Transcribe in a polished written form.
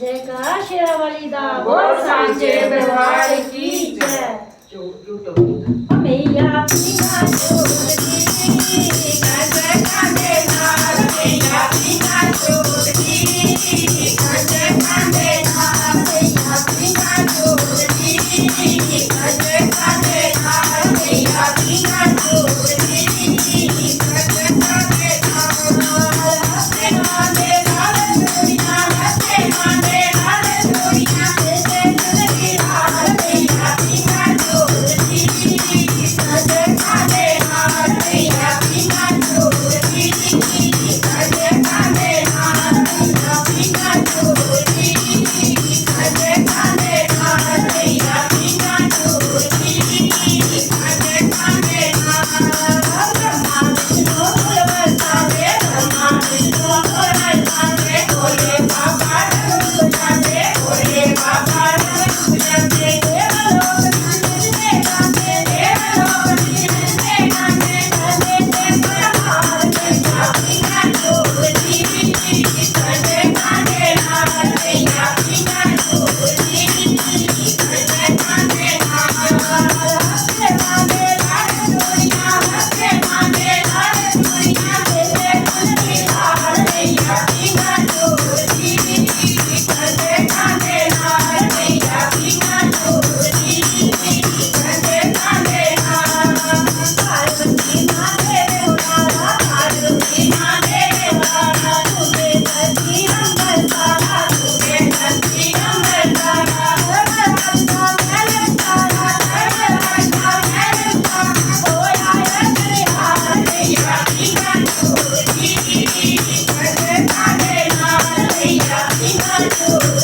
जय का शेरावाली दा बोल सांचे दरबार की जय। मैया बिना छोड़ दी कंजर कांधे नाल मैया बिना छोड़ दी, कंजर कांधे नाल मैया बिना छोड़ दी, कंजर कांधे नाल मैया बिना छोड़ दी, कंजर कांधे नाल हंसे मांदे नाल जोड़ियां, हंसे मांदे नाल जोड़ियां, जैसे जिंदगी नाल मैया बिना छोड़ दी, कंजर कांधे नाल मैया बिना छोड़ दी, कंजर कांधे नाल मैया बिना छोड़ दी, कंजर कांधे नाल मैया बिना छोड़ दी, कंजर कांधे नाल ब्रह्मा विष्णु बलवंतारे, ब्रह्मा विष्णु बलवंतारे, भोले बाबा डमरू बजाते, भोले बाबा डमरू बजाते, देवलोक नाचते गाते, देवलोक नाचते गाते, गाते ते परमार मैया बिना छोड़ दी, कंजर कांधे नाल मैया बिना छोड़ दी, कंजर कांधे नाल हंसे मांदे लाल जोड़ियां, हंसे मांदे लाल जोड़ियां, जैसे जिंदगी नाल मैया बिना छोड़ दी, कंजर कांधे नाल मैया बिना छोड़ दी, कंजर कांधे नाल पार्वती माँ तेरे उतारा, पार्वती माँ तेरे उतारा, तूने धरती अंबर तारा, तूने धरती अंबर तारा, धर्मराजा मैंने तारा, धर्मराजा मैंने तारा, होया अग्निहार मैया बिना छोड़ दी, कंजर कांधे नाल मैया बिना छोड़